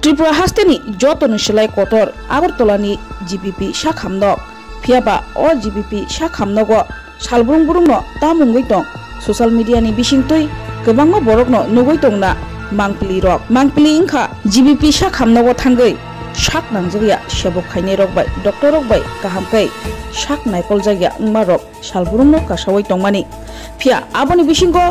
Tripura hasteni jotoni silai kotor Agartolani GBP sakhamno phiaba o GBP sakhamnogo salbrung-brungno tamungoi tong social media ni bisingtui kwbangma borokno nugoi tongna mangpili ingkha GBP sakhamnogo thangoi sak nangjagya sebok khainai rok bai doctor rok bai kahamkai sak naikol jagya ngma rok salbrungno kasawai tongmani phia aboni bisingo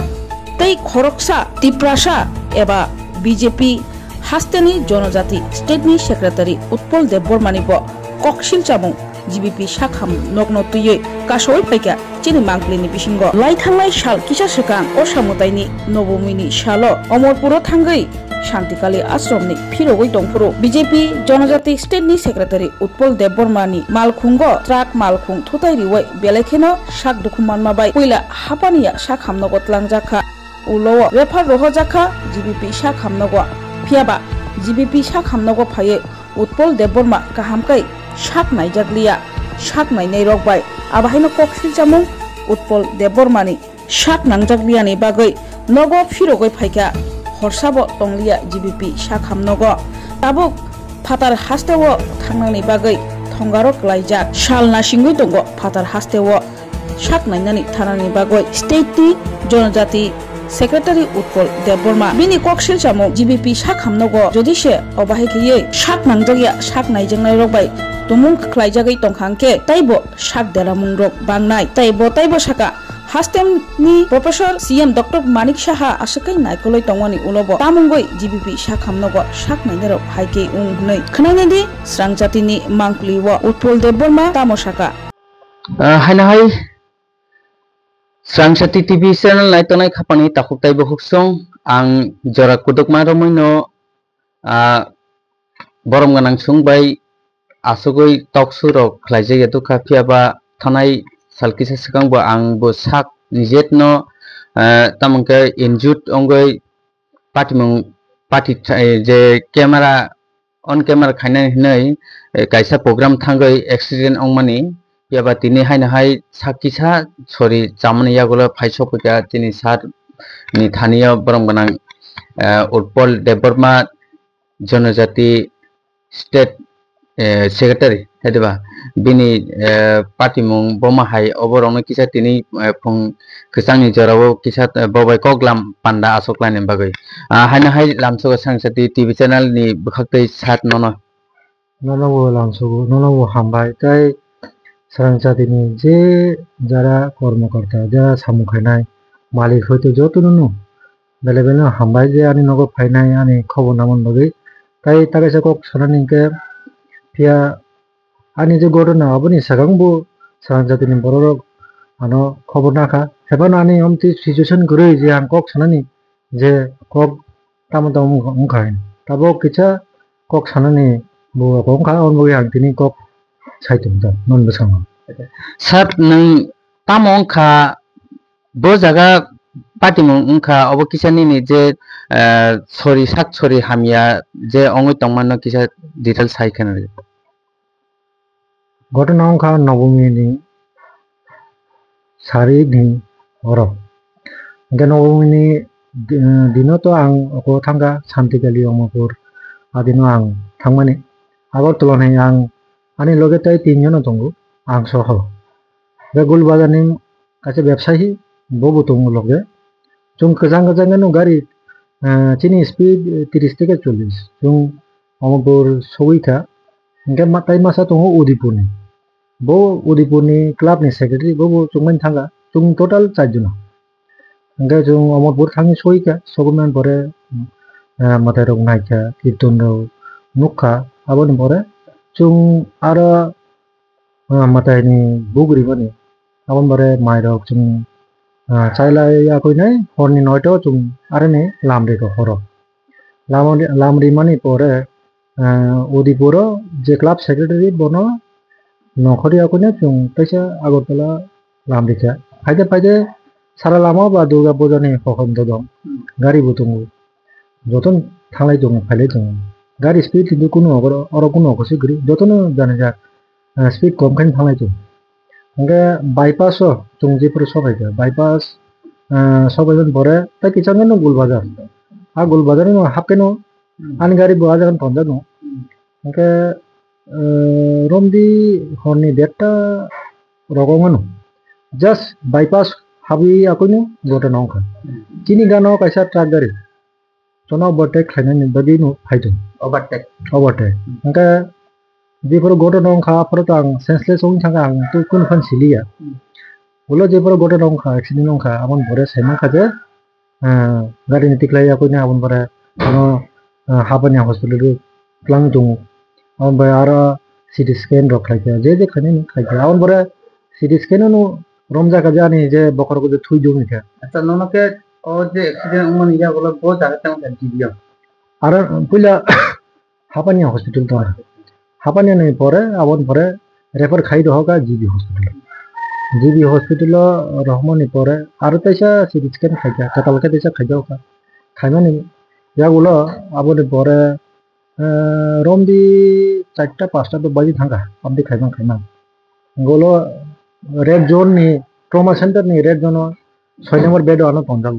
tei khoroksa tiprasa eba BJP Hasteni Jonojati State ni Secretary Utpol Debormani bo koksil chamung GBP sakham nokno tuye kasoi paika chini mangpili ni bisingo laithanglai sal kisa sekang o samutaini nobomini salo Omorpuro thangai Shantikali Ashramni phirogoi tongpuro BJP Jonojati State ni Secretary Utpol Debormani malkhungo truck malkhung thutai riwai belekheno sak dukumanma bai puila hapaniya sakham nogot langjakha ulo refer rohojakha GBP sakham nogo phiaba GBP sakhamnogo phaye Utpol Deborma kahamkai sak naijagliya sak nainai rok bai abahaino koksil chamung Utpol Debormani sak nangjagliya ni bagai nogo phirogoi phaika horsabo tongliya GBP sakhamnogo tabuk phatar hastewo thangnani bagai thongaro klaijak sal nasingoi tongo phatar hastewo sak nainani thanani bagai state ni Jonojati Secretary Utpol Deborma bini koksil chamo GBP sakhamnogo jodi se obahikiye sak nangjagya sak naijangnai rok bai tumung khlaijagai tongkhangke taibo sak deramung rok bangnai taibo saka Hastem ni Professor CM Dr. Manik Saha asakai naikoloi tongwani ulobo tamungoi GBP sakhamnogo sak nainarok haike ungnei khnainedi srangjati ni mangpliwo Utpol Deborma tamosaka hai Srangsati TV channel naitonai khapani takhuktai bohuksong ang jora kuduk maromoino borom ganang sungbai asugoi toksu rok khlaijai etu khafiaba thanai salkisa sikangbo ang bo sak nijetno tamangke injut ongoi pati je camera on camera khainai hinai kaisa program thangai accident ongmani yaba tini haina hai sakisa sorry chamani yagulo phaisopika tini sar ni thaniya borom ganang Utpol Deborma Jonojati State Secretary hediba bini party mung boma hai oborong kisa tini phung khsangni jorao kisa bobai koklam panda asoklain bagai haina hai lamso Srangsati TV channel ni bkhaktai sat nono lamso nono hambai tai Srangsati ni je jara কর্মকর্তা jara samu khainai malik hoite jotunu belebele hambai je ani nogo phainai ani khobor namon bagai tai tagaisa kok sananingke pia ani je ঘটনা aboni sagangbo Srangsati ni borok ano khobor nakha heban ani amti situation gurui je an kok sanani je kok tamon mungkhain tabo kicha kok sanani bo kongkha on bogi ang tini kok saitumda non besang sat nang tamong kha bo jaga party mung kha obo kisani ni je sorry sak sorry hamia je ongoi tongmanno kisa detail sai khana ঘটনা অংখা নবমী ni sari ni oro ge নবমী ni dino to ang ko thanga Shantikali Omorpur adino ang thangmani Agartala nei ang ani loge tai tinjon tongo ang soho be Gulbazar ni kache ব্যবসায়ী bobo tongo loge chung kajang no gari chini speed 30 থেকে 40 chung Omorpur soita ge matai masa tongo Udipur ni bo Udipur ni club ni secretary bo chungman thanga chung total 4 jon ge chung Omorpur thangi soika soguman pore matai rok naikha kirton rok nukha aboni pore chung aro matai ni bugri bani abon pore mai rok chung chailai yakoi nai horni 9 ta chung arene lamri ko horo lamri mani pore Udipuro je club secretary bono nokhori yakoi na chung taisa Agartala lamri kha paide sara lama ba Durga Puja ni hokhon dodom gari butungu joton thanglai dong phailai dong gari speed kintu kuno oro kuno kosi gri jotono jane jak speed kom khain thanglai dong nge bypass o chung jepur sobai ka bypass sobai jon pore ta kichangno Gulbazar a Gulbazar no hapkeno Ani gari bawa jagan tonjak no. Angke romdi horni deta rogongan no. Just bypass habi aku no gota nongka. Kini gano kaisa truck gari. Chona overtake khaina ni bagi no haidun. Overtake. Angke जेफोर गट नंखा फरत आं senseless हों थांगा आं तो कुन fun cilia उलो जेफोर गट नंखा accident नंखा आबन भरे साइमा खाजे गाड़ी नि तिक्लाय आकोने आबन भरे कोनो हाबनिया हॉस्पिटल क्लांग दं आबन भरे आरो सीटी स्कैन रख खाइया जे खाने नि खाइया आबन भरे सीटी स्कैन नो रमजा का जानि जे बकर को जे थुइ दं निखा अच्छा ननके ओ जे एक्सीडेंट मन इया बोला बहुत जागा तंग दिबिया आरो पुला हाबनिया हॉस्पिटल तो हापानिया नहीं पड़े आवन पड़े रेफर खाई रहो का जीबी हॉस्पिटल रहमो नहीं पड़े आरो तैसा सीटी स्कैन खाइया कताल के तैसा खाइया का खाइमा नहीं या बोलो आबो नहीं पड़े रोमदी 4टा 5टा तो बजी थांगा आमदी खाइमा गोलो रेड जोन नि ट्रॉमा सेंटर नि रेड जोन 6 नंबर बेड आनो तंजा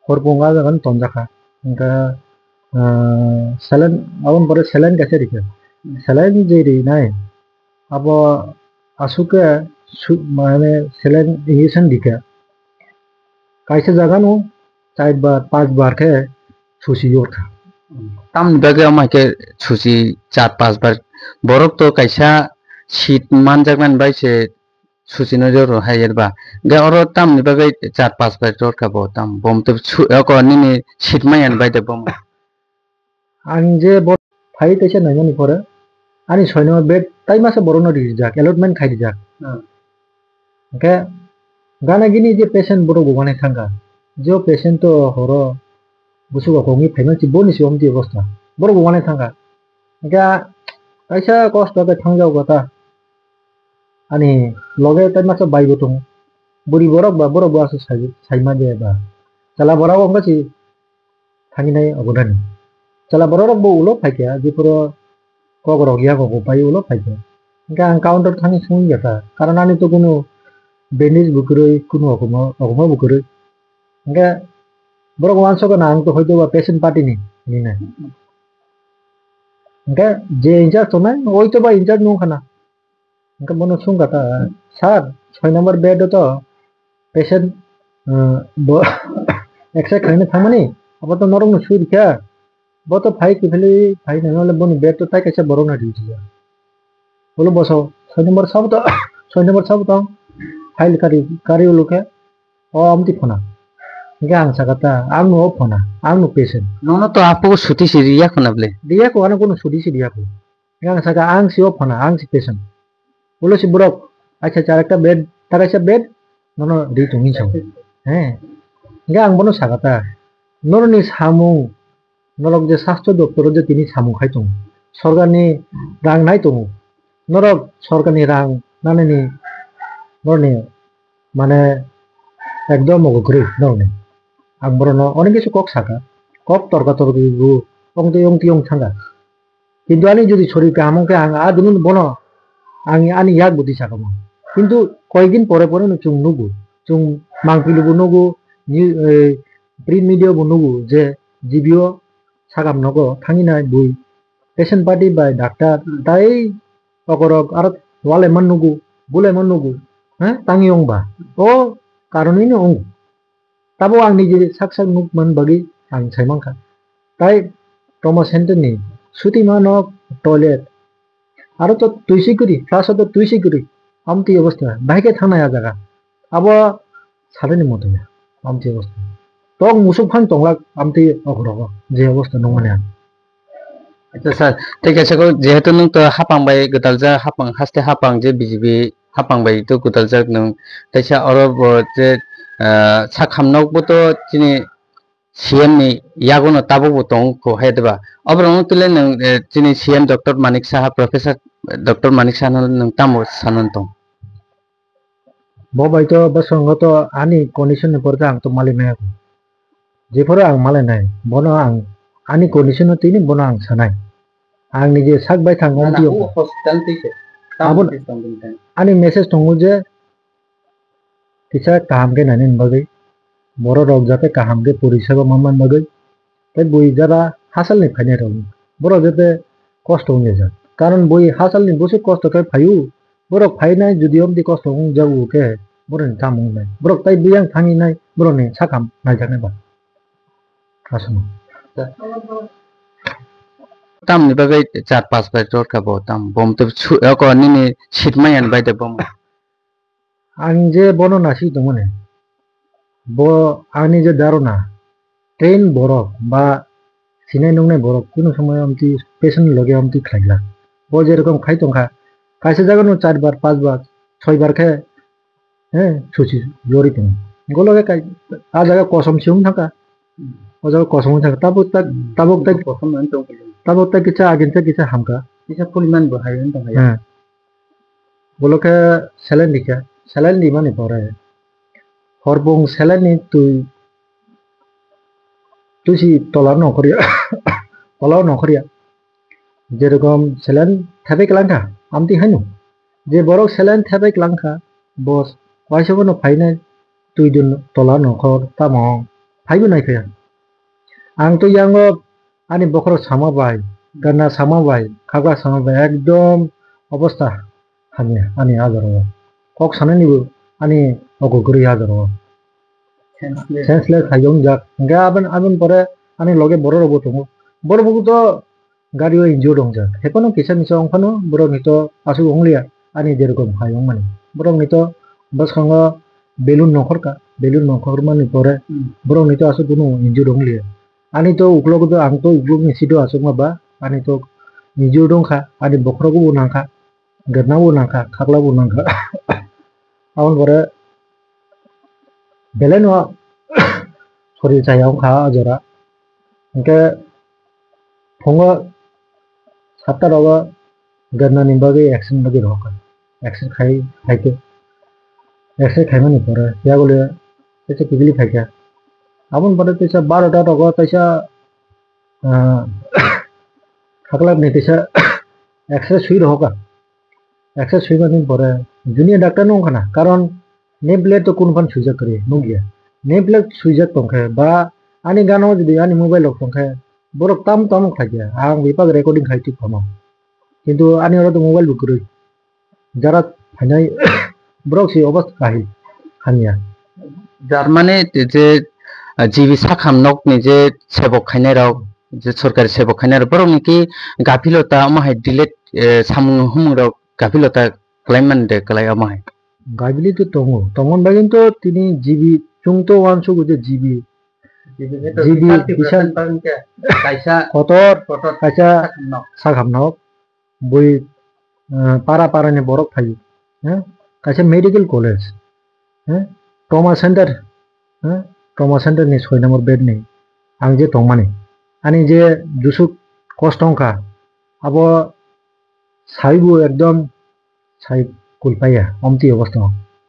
हरपोंगा जागन तंजाखा इनका सेलेन आवन पड़े सेलेन कैसे दिखे selain jadi naik apa asuke माने सेलेन इंजेक्शन दिखे कैसे जगह नो 4 बार 5 बार के छुसी योर था तम बगे माके छुसी 4-5 बार बरक तो कैसा शीत मान जगन बाय से छुसी न जरो हायरबा गे और तम बगे 4-5 बार जोर का बो तम बम तो को नि शीत मायन बाय दे बम आंजे बो फाइ तैसे नहीं नि परे ani 6 number bed tai masa borono di jak allotment khai di jak oke gana gini je patient boro gogane thanga jo patient to horo busu ko ngi phena chi boni si omti obostha boro gogane thanga ga kaisa cost ba thangjau gota ani loge tai masa bai botung buri borok ba borok ba su saima je ba chala borok ongka chi thangi nai ogodani chala borok bo ulo phaikia je puro कगरक या को पाइ उलो फाइके इनका counter थांनि सुन जाता कारण आनि तो कोनो बेंडेज बुकरै कोनो अगमा बुकरै इनका बरक वांसो का नाम तो होइतो बा पेशेंट पार्टी नि ना इनका जे इंचार्ज तो ना ओइ तो बा इंचार्ज नो खाना इनका बनो सुन गाता सर 6 नंबर बेड तो पेशेंट एक्सरे खाइने थामनि अब तो नरम न सुइ दिखा वो तो फाइ किफली फाइ नहीं वाले बोनी बेड तो ताई कैसे बरो ना ड्यूटी है बोलो बसो 6 नंबर सब तो फाइल करी लोग है और आमती फोना क्या आंग सकता आंग नो फोना आंग नो पेशेंट नो तो आपको छुट्टी से दिया कोना बले दिया को आना कोनो छुट्टी से दिया को क्या आंग सका आंग से फोना आंग से पेशेंट बोलो से बुरक अच्छा चार একটা बेड तार ऐसा बेड नो दी तुमी छौ हैं क्या आंग बनो सकता नो नि सामु नरक जे स्वास्थ्य डक्टर जे तिनी सामु खाइ दं सरकारनि रां नाय दं नरक सरकारनि रां नानेनि नरनि माने एकदम गग्रै नरनि आं बरनो अनेक কিছু কক साका কক तर्का गु ओंति थांगा किन्तु आनि যদি শরীরকে আমকে आं आ दिनुन बनो आनि याक बुद्धि साकामो किन्तु কয়েকদিন পরে পরে চুং নুগু চুং मांगपिलुबु नुगु प्रिन्ट मिडिया बु नुगु जे जिबिओ सागाम नगो थांगिना बुई पेशेंट पार्टी बाय डॉक्टर ताई अगरक आरो वाले मन नुगु बुले मन नुगु हैं तांगी ओंबा ओ कारणी ने ओंग ताबो आंनि जे साक्षात नुक मन बगी आं साइमांखा ताई ट्रॉमा सेंटर नि सुति मानक टॉयलेट आरो तो तुइसिकुरि फ्लाश तो तुइसिकुरि आमती अवस्था बाइके थांनाया जागा अब सारेनि मतो आमती अवस्था तो मुसुक फान तंगला आमती अगरक जे अवस्था नंगने अच्छा सर ठीक है को जेहेतु नों तो हापां बाय गदालजा हापां हास्ते हापां जे बिजिबि हापां बाय तो गदालजा नों तैसा और जे साखामनावबो तो तिनि सीएम नि यागोनो ताबो तंग को हेदबा अब्रंग तुले नों तिनि CM doctor Manik Saha professor doctor Manik Saha नों तामो सानन तंग बबाय तो बसंग तो आनि कंडीशन ने परजा आं तो माले नाय जेफोर आं माले नाय बनो आं आनि कंडीशन तिनि बनो आं सानाय आं निजे साक बाय थांग ओंतियो हॉस्पिटल तिसे आबो आनि मेसेज दंगो जे किसा काम के नानि बगै बरो रग जाते काम के परिसेबा मामान बगै ते बुई जाबा hasalni phainai rok borok jete kosto ungejak karon boi hasalni bosuk kosto kai phaiu borok phainai judi omdi kosto ungjabu ke borok tamung nai borok tai biyang thangi nai borok ni sakam naijaknai ba asmo tam ni bagai 4-5 bai rot ka bo tam bom to ko ni sitmayan bai de bom ang je bono nasi tongone bo ani je darona train borok ba sinai nongnai borok কোনো সময় Amati patient লগে আমতি খাইলা bo যেরকম খাই তংখা কাইসে জায়গানো 4 বার 5 বার 6 বার খায় হ্যাঁ সুচি জরি তুমি গোলগে কাই আ জায়গা কসম সিউম থাকা ও জায়গা কসম থাকা তাবক তাই কসম মান তো তাবক তাই কিছু আগেনতে কিছু হামকা কিছু পরিমাণ বহাইন তো হ্যাঁ গোলকে স্যালাইন দিমানি পরে হরবং স্যালাইন নি তুই তলা নকরিয়া যেরকম স্যালাইন থাবে ক্লাঙ্কা আমতি হাইনো যে বরক স্যালাইন থাবে ক্লাঙ্কা বস ওয়াইসবনো ফাইনাই তুই দিন তলা নখর তামং ফাইবো নাই ফেয়া आं तो यांगो आनी बखरो सामाबाय गन्ना सामाबाय खाग्रा सामाबाय एकदम अवस्था हानिया आनी आजारो कक सानानिबो आनी अगो गरि आजारो सेन्सलेस खायजों जाक गाबन परे आनी लगे बरो रबो दङ बरो बगु तो गारियो इन्जियो दं जाक हेपनो किसा मिसा अंफानो बरो नितो आसु अंगलिया आनी जेरकम खायजों माने बरो नितो बस खांगा बेलुन नखर माने परे बरो नितो आसु कुनो इन्जियो दंलिया ani to uklog do ang to uklog ni sido asuk ma ba ani to nijo dong kha ani bokro go nang kha gerna bo nang kha khakla bo nang kha awon bore beleno sori chayang kha ajora ke phonga satta roga gerna ni bage action bage roka action khai mani pore ya gole ese pigli khai আপন পরে তেসা 12টা টাকা তেসা খাকলা নে তেসা x-ray সুই রহকা x-ray সুই মানে পরে junior doctor নং খানা কারণ নেবলে তো কোন ফান সুইজা করে নগিয়া নেবলে সুইজা তংখে বা আনি গানো যদি আনি মোবাইল তংখে বরক তাম খাইয়া আং বিপাক রেকর্ডিং খাইতি ফনো কিন্তু আনি ওরা তো মোবাইল বুক করে যারা ফাইনাই বরক সে অবস্থা কাহি খানিয়া যার মানে যে জিবি সাখাম নক ni je sebok khainai rok je sorkari sebok khainai rok borok ni ki gafilota amahai delete samung humung rok gafilota klaiman de klai amahai গাইবলি তো তমন বাগিন তো তিনি জিবি চুংতো ওয়ানসো গুজে জিবি বিশাল kaisa কতর কাইসা সাখাম নক বই পারা নে বরক থাই হ্যাঁ কাইসা মেডিকেল কলেজ হ্যাঁ ট্রমা সেন্টার হ্যাঁ ट्रमा सेंटर नि 6 नम्बर बेड नि आं जे तंगमाने आनी जे दुसुक कष्टंखा अब साइबु एकदम साइ कुलपाया अमती अवस्था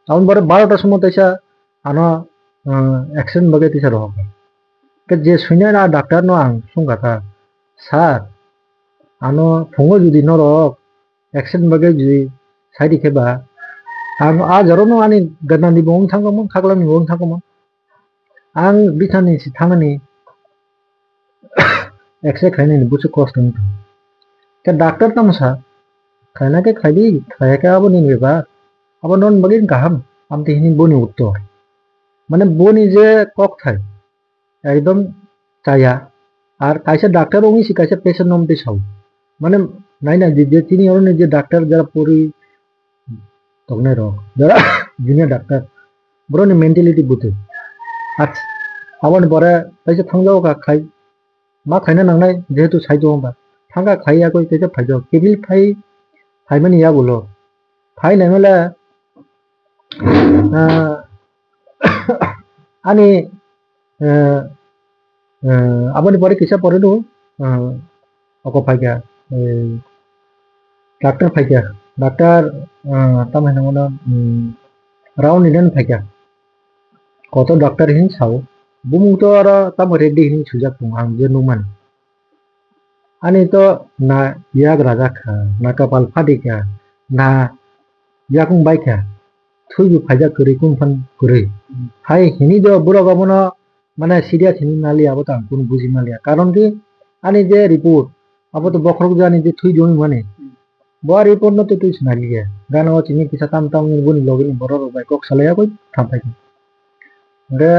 आउन बरे 12टा समय तैसा आनो एक्शन बगे तैसा रहक के जे सुइना डाक्टर नो आं सुंगाथा सार आनो फंगो जुदि न रक एक्शन बगे जुदि साइड खेबा आं आ जरनो आनी गन्नानि बंग थांगमोन खागलानि बंग थांगमोन आं बिथानि सि थांगानि एक्सरे खाइनानि बुसु कष्ट के डाक्टर तमसा खाइना के खाइबि खायाका अब नि बेबा अब नन बगिन गाहाम आमति हिनि बोनि उत्तर माने बोनि जे कक थाय एकदम चाया আর কাইসা ডাক্তার ওই শিকাইছে পেশেন্ট নমতে সাউ মানে নাই না যে তিনি অরনে যে ডাক্তার যারা পরি তগনে র যারা জুনিয়র ডাক্তার বড় মেন্টালিটি বুঝে আচ্ছা আবার পরে তাইছে থাঙ্গাও কা খাই মা খাইনা নাংনাই যেহেতু সাইজো হবা থাঙ্গা খাইয়া কই তেতে ফাইজো কেবিল ফাইমানি ইয়া বলো ফাই নাইমেলা আনি আবার পরে কিসা পরে দো অকো ফাইগা ডাক্তার ফাইগা ডাক্তার তামাই নামনা রাউন্ড নিদেন ফাইগা কত ডাক্তার হিন সাও बुमु तो आरो तम रेडी हिनि सुजाक दं आं जे नुमान आनि तो ना याग राजा खा ना कपाल फादिका ना याकुं बाइका थुइबु फाइजा करि कुन फान करि हाय हिनि जो बुरो गबनो माने सिरियास हिनि नालिया बता कुन बुझि मालिया कारण कि ani je report abo to bokrok jani je thui joni mane bo report no to tu sunali ge gana o chini kisa tam tam ni buni login borok bai kok salaya koi thampai re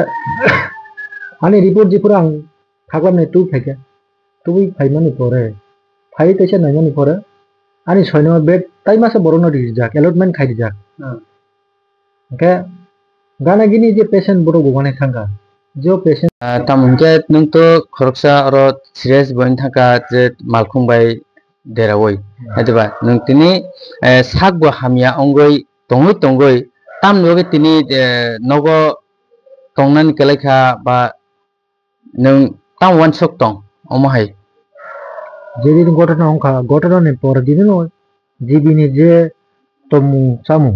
ani report je pura ang thaklam ne tu phaike tui phaimani pore phai tese naimani pore ani 6 number bed tai masa borono rijak allotment khai rijak ke gana gini je patient borok bugane thanga jo patient tamungke nung to khoroksa aro serious boin thaka je malkhung bai derawoi hadiba nung tini sakbo hamya ongoi tongoi tam loge tini nogo tongnan kelekha ba nung tam wan sok tong omahai যেদিন ঘটনা অঙ্কা ঘটনার পরের দিন জীবিনী যে তমু চামু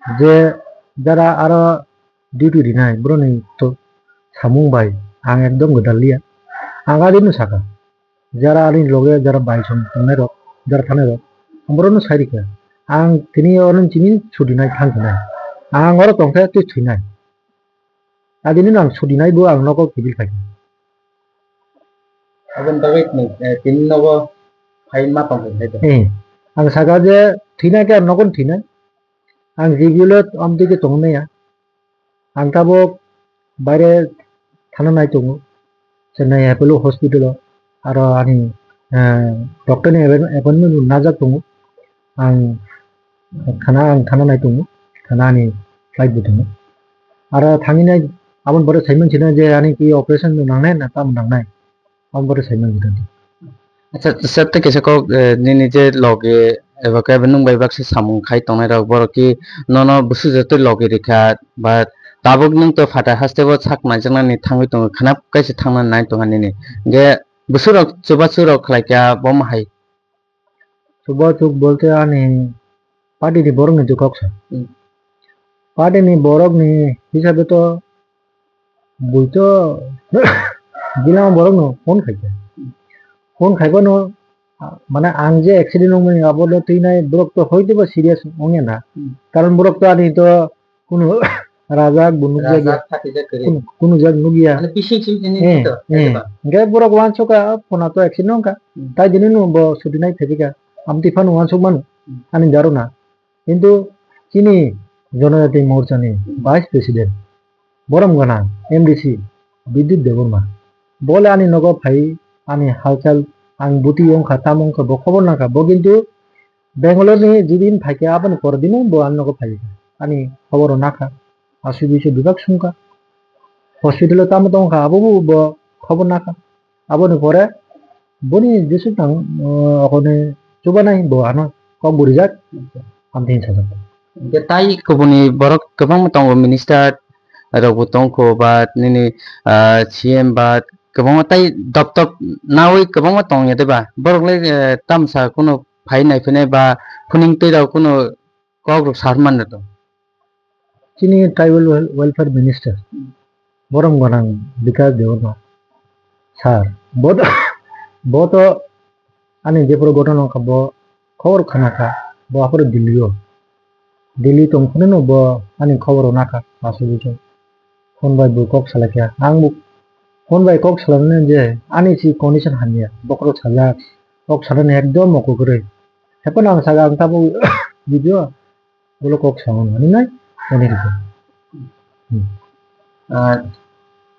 যে যারা আরো duty দিনাই ব্রনি তো সামু বাই আং একদম গদালিয়া আগা দিন সাকা যারা আনি লগে যারা বাইসম থানায় রক যারা থানায় রক আমরনো সাইরিকা আং তিনি অরন চিনি ছুটি নাই থাঙ্ক নাই আং অর তংখা তুই ছুই নাই আদিন আং ছুটি নাই বো আং নক কিবিল খাই aben bagait ni tin nogo phai ma tong hai to ang saga je thina ke nokon thina ang jigulot amdike tongne ya ang tabo bare thana nai tongo chennai apollo hospital aro ani doctor ni appointment najak tongo ang thana nai tongo thana ni flight butongo aro thanginai abon bare saimang china je ani ki operation nangnai na tam nangnai am bare saimang butongo acha sabte kese ko nini je loge ebake benung bai bakse samung khai tongnai rok boroki nono busu jeto loge rekha ba tabuk nung to phata haste bo sak najana ni thangoi tong khanap kaise thangna nai tonga nini ge busu rok chuba churok khlaika bom hai chuba chuk bolte ani party ni borong ni jukoksa party ni borok ni hisabe to buito bilang borong no phone খাইব no মানে আং যে accident হই আবলো তুই নাই Brock তো হইতে বা সিরিয়াস হঙে না কারণ ব্রক তো আনি তো কোন রাজা বুনু জায়গা কোন জায়গা নুগিয়া মানে পিসি চিনি তো গে ব্রক ওয়ানসকা ফোনা তো অ্যাক্সিডেন্ট কা তাই দিনে নো ব ছুটি নাই থেবিকা আমতি ফান ওয়ানসক মানু আনি জারো না কিন্তু চিনি জনজাতি মোর্চানি ভাইস প্রেসিডেন্ট বরম গানা এমডিসি বিদ্যুৎ দেববর্মা বলে আনি নগ ভাই আমি হালচাল আং বুটি অংখা তাম অংখা ব খবর নাকা ব কিন্তু বেঙ্গলোর নি যেদিন থাকে আপনি পরের দিনও ব আন্নক ভাই আমি খবর নাকা আসু বিশে বিভাগ সংকা হসপিটালে তাম তো অংখা আবু ব খবর নাকা আপনি পরে বনি যেসু তাং ওখানে চুবা নাই ব আনো কক বুড়ি যাক আমি তিন সাজাব ge tai kubuni borok kobang tong minister rok tongko ba nini cm ba kobang tai doptop nawi kobang tong yade ba borok le tamsa kono phai nai phene ba phuning tei rok kono kok sarman to চিনি tribal welfare minister বরং গনাং বিকাশ Debbarma sir বত আনি যে পুরো ঘটনা ব খবর খানাকা ব আপরে দিল্লি তংখনে নো ব আনি খবর নাকা আসু বিচো ফোন বাই বু কক সালাকিয়া আং বু ফোন বাই কক সালানে যে আনি সি কন্ডিশন হানিয়া বকর সাজা কক সালানে একদম মকো করে হেপন আং সাগা আং তাবু ভিডিও বলো কক সাউন হানি নাই এনে কিছু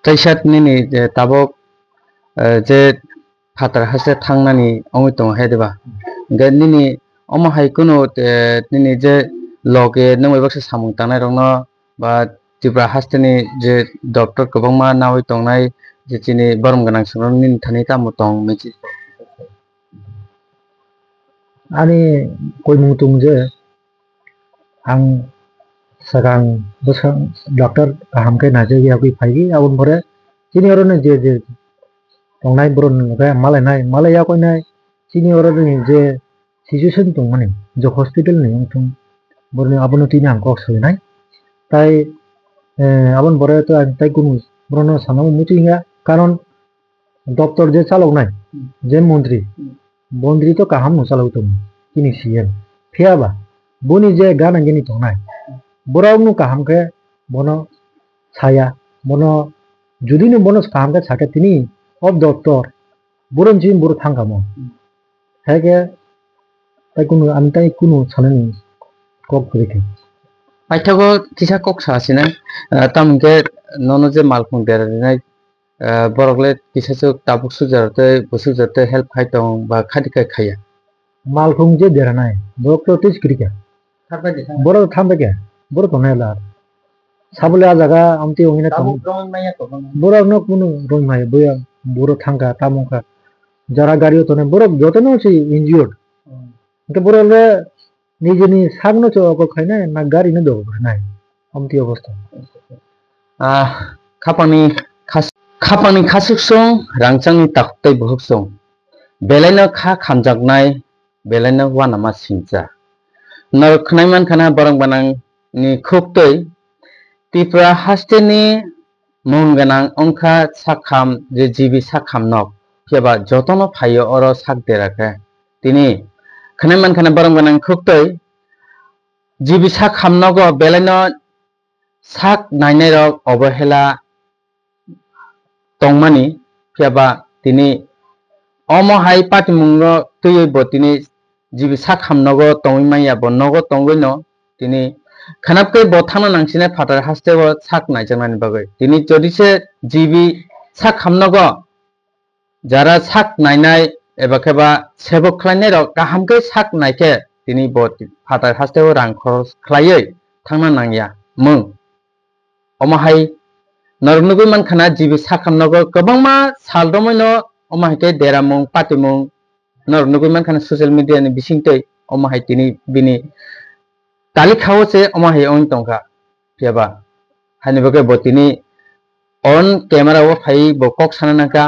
taisat nini je tabok je phatar hase thangnani ongi tong hedeba ge nini omo hai kuno nini je loge nungoi bakse samung tanai rongno ba tibra hasteni je doctor kobangma nawi tongnai je chini borom ganang sungrong nin thani tamu tong mechi ani koi mutung je ang sagang bosang doctor kaham ke naje ya kui phai gi abun bore chini orone je tongnai bron ga malai ya koi nai chini orone je situation tong mane je hospital ni tung borne abun tini ang kok soi nai tai abun bore to tai kunu brono sanam mutinga karon doctor je chalok nai je মন্ত্রী তো কাহাম no চালাও তুমি তিনি CM ফিয়াবা বনি যে গান গিনি tongnai borok nu kaham ke bono saya bono যদি no বনস কাহাম কে থাকে তিনি of doctor borong jin bor thangkamo hege tai kuno ami tai kuno sanani kok reke paithago kisa kok sasina tamke nono je malkhung derai borokle kisa chuk tabuk sujarate busujate help khaitong ba khadikai khaya malkhung je deranai borok to tis krika borok thambe ke borok to nela sabule ajaga amti ongina borok no kuno roi mai boya borok thangka tamongka jara gario to ne borok jotono si injured ke borok le নিজেনি সাগনো চক খাইনা না গাড়ি না দেব নাই আমতি অবস্থা খাপানি খাসুকসং রাংচাংনি তাকtai bohoksong belaino kha khamjaknai belaino wanama singja nor khnaiman khana borong banang ni khoktoi tipra hasteni mungganang ongkha sakham je jibi sakham nok keba jotono phayo oro sakderake tini khnaiman khana borong banang khoktoi jibi sakhamnogo belaino sak nainai rok obahela tongmani keba tini omo hai patimungro tuyoi bo tini jibi sakhamnogo tongmaya bo nogo tonggoino tini khanapke bo thana nangsine phatar hastego sak naijaknani bagoi tini jodise jibi sakhamnogo jara sak nainai eba keba sebok khlainai rok kahamke sak naike tini bo phatar hastego rang khoros khlaioi thangna nangya mung omo hai nornugui mankhana jibi sakhamnogo kwbangma saldomoino omo haike deramung patimung nornugui mankhana social media ni bisingtoi omo hai tini bini talikhawo se omo hai on tongkha keba haniboke bo tini on camera o phai bo kok sananaka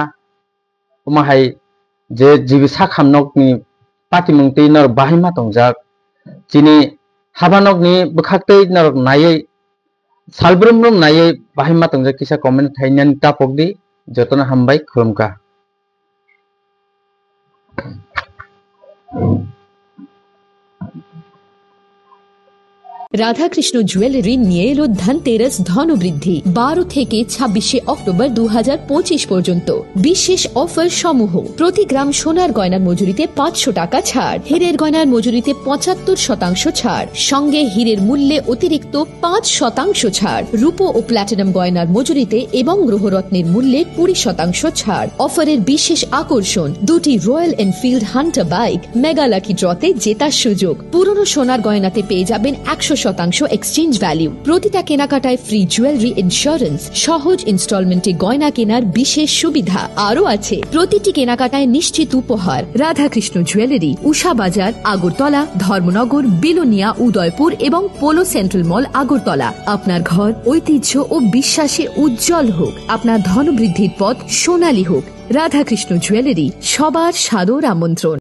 omo hai je jibi sakhamnokni patimung tei nor bahima tongjak chini habanokni bukhaktei nor naiei salbrum naiei bahima tongjak kisa comment thainan tapokdi jotona hambai khulumka Radhakrishna jewellery নিয়ে এলো ধনতেরাস ধনবৃদ্ধি 12 থেকে 26 October 2025 পর্যন্ত বিশেষ offer সমূহ প্রতি গ্রাম সোনার গয়নার মজুরিতে 500 টাকা ছাড় হীরের গয়নার মজুরিতে 75% ছাড় সঙ্গে হীরের মূল্যে অতিরিক্ত 5% ছাড় রূপো ও প্ল্যাটিনাম গয়নার মজুরিতে এবং গ্রহরত্নের মূল্যে 20% ছাড় অফারের বিশেষ আকর্ষণ দুটি Royal Enfield Hunter bike mega lucky ড্রতে জেতার সুযোগ পুরনো সোনার গয়নাতে পেয়ে যাবেন 100% এক্সচেঞ্জ ভ্যালু প্রতিটা কেনাকাটায় ফ্রি জুয়েলারি ইন্স্যুরেন্স সহজ ইনস্টলমেন্টে গয়না কেনার বিশেষ সুবিধা আরও আছে প্রতিটি কেনাকাটায় নিশ্চিত উপহার রাধাকৃষ্ণ জুয়েলারি উষা বাজার আগরতলা ধর্মনগর বিলোনিয়া উদয়পুর এবং পোলো সেন্ট্রাল মল আগরতলা আপনার ঘর ঐতিহ্য ও বিশ্বাসে উজ্জ্বল হোক আপনার ধনবৃদ্ধির পথ সোনালী হোক রাধাকৃষ্ণ জুয়েলারি সবার সাদর আমন্ত্রণ